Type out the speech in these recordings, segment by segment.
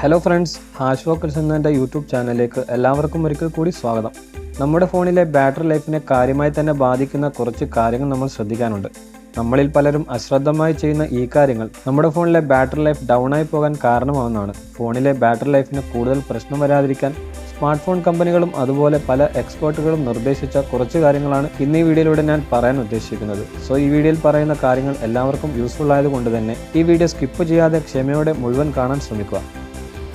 Hello friends, hash vocals എന്ന YouTube ചാനലിലേക്ക് എല്ലാവർക്കും ഒരിക്കൽ കൂടി സ്വാഗതം. നമ്മുടെ ഫോണിലെ ബാറ്ററി ലൈഫിനെ കാര്യമായി തന്നെ ബാധിക്കുന്ന കുറച്ച് കാര്യങ്ങൾ നമ്മൾ ശ്രദ്ധിക്കാനുണ്ട്. നമ്മളിൽ പലരും അശ്രദ്ധമായി ചെയ്യുന്ന ഈ കാര്യങ്ങൾ നമ്മുടെ ഫോണിലെ ബാറ്ററി ലൈഫ് ഡൗൺ ആയി പോകാൻ കാരണമാവുന്നതാണ്. ഫോണിലെ ബാറ്ററി ലൈഫിന് കൂടുതൽ പ്രശ്നം വരാതിരിക്കാൻ സ്മാർട്ട് ഫോൺ കമ്പനികളും അതുപോലെ പല എക്സ്പേർട്ടുകളും നിർദ്ദേശിച്ച കുറച്ച് കാര്യങ്ങളാണ് ഇന്ന് ഈ വീഡിയോയിലൂടെ ഞാൻ പറയാൻ ഉദ്ദേശിക്കുന്നത്. സോ ഈ വീഡിയോയിൽ പറയുന്ന കാര്യങ്ങൾ എല്ലാവർക്കും യൂസ്ഫുൾ ആയതുകൊണ്ട് തന്നെ ഈ വീഡിയോ സ്കിപ്പ് ചെയ്യാതെ ക്ഷമയോടെ മുഴുവൻ കാണാൻ ശ്രമിക്കുക.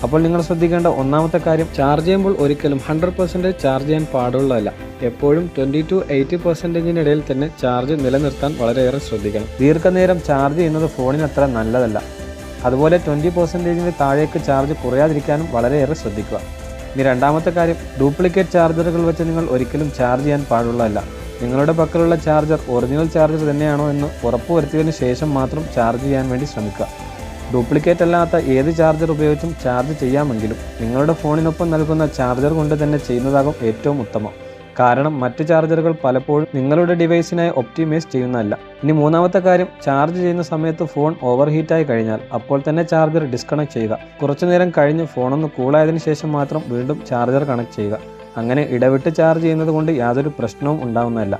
അപ്പോൾ നിങ്ങൾ ശ്രദ്ധിക്കേണ്ട ഒന്നാമത്തെ കാര്യം, ചാർജ് ചെയ്യുമ്പോൾ ഒരിക്കലും 100% ചാർജ് ചെയ്യാൻ പാടുള്ളതല്ല. എപ്പോഴും 20 to 80% ഇടയിൽ തന്നെ ചാർജ് നിലനിർത്താൻ വളരെയേറെ ശ്രദ്ധിക്കണം. ദീർഘനേരം ചാർജ് ചെയ്യുന്നത് ഫോണിന് അത്ര നല്ലതല്ല. അതുപോലെ 20% താഴേക്ക് ചാർജ് കുറയാതിരിക്കാനും വളരെയേറെ ശ്രദ്ധിക്കുക. ഇനി രണ്ടാമത്തെ കാര്യം, ഡ്യൂപ്ലിക്കേറ്റ് ചാർജറുകൾ വെച്ച് നിങ്ങൾ ഒരിക്കലും ചാർജ് ചെയ്യാൻ പാടുള്ളതല്ല. നിങ്ങളുടെ പക്കലുള്ള ചാർജർ ഒറിജിനൽ ചാർജർ തന്നെയാണോ എന്ന് ഉറപ്പുവരുത്തിയതിനു ശേഷം മാത്രം ചാർജ് ചെയ്യാൻ വേണ്ടി ശ്രമിക്കുക. ഡ്യൂപ്ലിക്കേറ്റ് അല്ലാത്ത ഏത് ചാർജർ ഉപയോഗിച്ചും ചാർജ് ചെയ്യാമെങ്കിലും നിങ്ങളുടെ ഫോണിനൊപ്പം നൽകുന്ന ചാർജർ കൊണ്ട് തന്നെ ചെയ്യുന്നതാകും ഏറ്റവും ഉത്തമം. കാരണം മറ്റ് ചാർജറുകൾ പലപ്പോഴും നിങ്ങളുടെ ഡിവൈസിനായി ഒപ്റ്റിമൈസ് ചെയ്യുന്നതല്ല. ഇനി മൂന്നാമത്തെ കാര്യം, ചാർജ് ചെയ്യുന്ന സമയത്ത് ഫോൺ ഓവർ ഹീറ്റായി കഴിഞ്ഞാൽ അപ്പോൾ തന്നെ ചാർജർ ഡിസ്കണക്ട് ചെയ്യുക. കുറച്ചു നേരം കഴിഞ്ഞ് ഫോണൊന്ന് കൂളായതിനു ശേഷം മാത്രം വീണ്ടും ചാർജർ കണക്ട് ചെയ്യുക. അങ്ങനെ ഇടവിട്ട് ചാർജ് ചെയ്യുന്നത് കൊണ്ട് യാതൊരു പ്രശ്നവും ഉണ്ടാകുന്നതല്ല.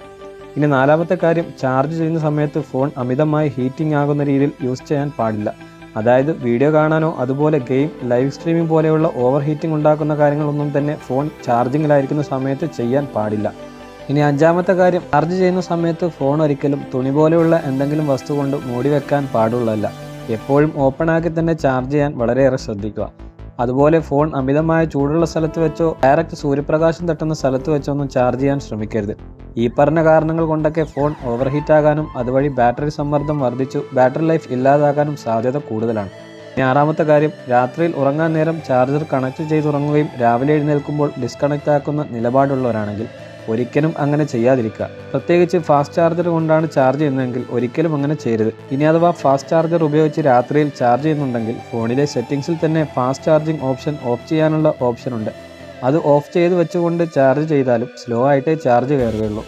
ഇനി നാലാമത്തെ കാര്യം, ചാർജ് ചെയ്യുന്ന സമയത്ത് ഫോൺ അമിതമായി ഹീറ്റിംഗ് ആകുന്ന രീതിയിൽ യൂസ് ചെയ്യാൻ പാടില്ല. അതായത് വീഡിയോ കാണാനോ അതുപോലെ ഗെയിം, ലൈവ് സ്ട്രീമിംഗ് പോലെയുള്ള ഓവർ ഹീറ്റിംഗ് ഉണ്ടാക്കുന്ന കാര്യങ്ങളൊന്നും തന്നെ ഫോൺ ചാർജിങ്ങിലായിരിക്കുന്ന സമയത്ത് ചെയ്യാൻ പാടില്ല. ഇനി അഞ്ചാമത്തെ കാര്യം, ചാർജ് ചെയ്യുന്ന സമയത്ത് ഫോൺ ഒരിക്കലും തുണി പോലെയുള്ള എന്തെങ്കിലും വസ്തു കൊണ്ട് മൂടി വെക്കാൻ പാടുള്ളതല്ല. എപ്പോഴും ഓപ്പൺ ആക്കി തന്നെ ചാർജ് ചെയ്യാൻ വളരെയേറെ ശ്രദ്ധിക്കുക. അതുപോലെ ഫോൺ അമിതമായ ചൂടുള്ള സ്ഥലത്ത് വെച്ചോ ഡയറക്റ്റ് സൂര്യപ്രകാശം തട്ടുന്ന സ്ഥലത്ത് വെച്ചോ ഒന്നും ചാർജ് ചെയ്യാൻ ശ്രമിക്കരുത്. ഈ പറഞ്ഞ കാരണങ്ങൾ കൊണ്ടൊക്കെ ഫോൺ ഓവർ ഹീറ്റ് ആകാനും അതുവഴി ബാറ്ററി സമ്മർദ്ദം വർദ്ധിച്ചു ബാറ്ററി ലൈഫ് ഇല്ലാതാകാനും സാധ്യത കൂടുതലാണ്. ഇനി ആറാമത്തെ കാര്യം, രാത്രിയിൽ ഉറങ്ങാൻ നേരം ചാർജർ കണക്ട് ചെയ്തുറങ്ങുകയും രാവിലെ എഴുന്നേൽക്കുമ്പോൾ ഡിസ്കണക്റ്റ് ആക്കുന്ന നിലപാടുള്ളവരാണെങ്കിൽ ഒരിക്കലും അങ്ങനെ ചെയ്യാതിരിക്കുക. പ്രത്യേകിച്ച് ഫാസ്റ്റ് ചാർജർ കൊണ്ടാണ് ചാർജ് ചെയ്യുന്നതെങ്കിൽ ഒരിക്കലും അങ്ങനെ ചെയ്യരുത്. ഇനി അഥവാ ഫാസ്റ്റ് ചാർജർ ഉപയോഗിച്ച് രാത്രിയിൽ ചാർജ് ചെയ്യുന്നുണ്ടെങ്കിൽ ഫോണിലെ സെറ്റിംഗ്സിൽ തന്നെ ഫാസ്റ്റ് ചാർജിങ് ഓപ്ഷൻ ഓഫ് ചെയ്യാനുള്ള ഓപ്ഷൻ ഉണ്ട്. അത് ഓഫ് ചെയ്ത് വെച്ചുകൊണ്ട് ചാർജ് ചെയ്താലും സ്ലോ ആയിട്ടേ ചാർജ് കയറുകയുള്ളൂ.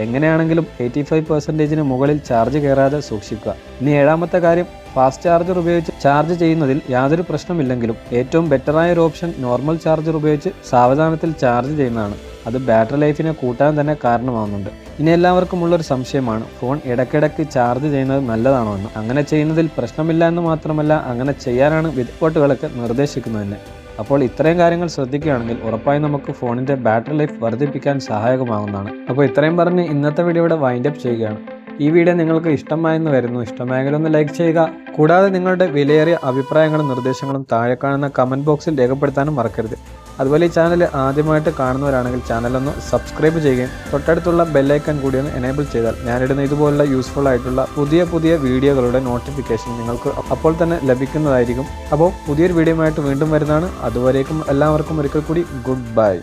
എങ്ങനെയാണെങ്കിലും 85% മുകളിൽ ചാർജ് കയറാതെ സൂക്ഷിക്കുക. ഇനി ഏഴാമത്തെ കാര്യം, ഫാസ്റ്റ് ചാർജർ ഉപയോഗിച്ച് ചാർജ് ചെയ്യുന്നതിൽ യാതൊരു പ്രശ്നമില്ലെങ്കിലും ഏറ്റവും ബെറ്ററായ ഒരു ഓപ്ഷൻ നോർമൽ ചാർജർ ഉപയോഗിച്ച് സാവധാനത്തിൽ ചാർജ് ചെയ്യുന്നതാണ്. അത് ബാറ്ററി ലൈഫിനെ കൂട്ടാൻ തന്നെ കാരണമാകുന്നുണ്ട്. ഇനി എല്ലാവർക്കും ഉള്ളൊരു സംശയമാണ്, ഫോൺ ഇടയ്ക്കിടയ്ക്ക് ചാർജ് ചെയ്യുന്നത് നല്ലതാണോ എന്ന്. അങ്ങനെ ചെയ്യുന്നതിൽ പ്രശ്നമില്ല എന്ന് മാത്രമല്ല, അങ്ങനെ ചെയ്യാനാണ് എക്സ്പേർട്ടുകളൊക്കെ നിർദ്ദേശിക്കുന്നത് തന്നെ. അപ്പോൾ ഇത്രയും കാര്യങ്ങൾ ശ്രദ്ധിക്കുകയാണെങ്കിൽ ഉറപ്പായും നമുക്ക് ഫോണിൻ്റെ ബാറ്ററി ലൈഫ് വർദ്ധിപ്പിക്കാൻ സഹായകമാകുന്നതാണ്. അപ്പോൾ ഇത്രയും പറഞ്ഞ് ഇന്നത്തെ വീഡിയോയുടെ വൈൻഡപ്പ് ചെയ്യുകയാണ്. ഈ വീഡിയോ നിങ്ങൾക്ക് ഇഷ്ടമായെന്ന് വരുന്നു. ഇഷ്ടമായെങ്കിൽ ഒന്ന് ലൈക്ക് ചെയ്യുക. കൂടാതെ നിങ്ങളുടെ വിലയേറിയ അഭിപ്രായങ്ങളും നിർദ്ദേശങ്ങളും താഴെ കാണുന്ന കമൻറ്റ് ബോക്സിൽ രേഖപ്പെടുത്താനും മറക്കരുത്. അതുപോലെ ഈ ചാനൽ ആദ്യമായിട്ട് കാണുന്നവരാണെങ്കിൽ ചാനലൊന്ന് സബ്സ്ക്രൈബ് ചെയ്യുകയും തൊട്ടടുത്തുള്ള ബെല്ലൈക്കൺ കൂടി ഒന്ന് എനേബിൾ ചെയ്താൽ ഞാനിടുന്ന ഇതുപോലുള്ള യൂസ്ഫുൾ ആയിട്ടുള്ള പുതിയ വീഡിയോകളുടെ നോട്ടിഫിക്കേഷൻ നിങ്ങൾക്ക് അപ്പോൾ തന്നെ ലഭിക്കുന്നതായിരിക്കും. അപ്പോൾ പുതിയൊരു വീഡിയോയുമായിട്ട് വീണ്ടും വരുന്നതാണ്. അതുവരേക്കും എല്ലാവർക്കും ഒരിക്കൽ കൂടി ഗുഡ് ബൈ.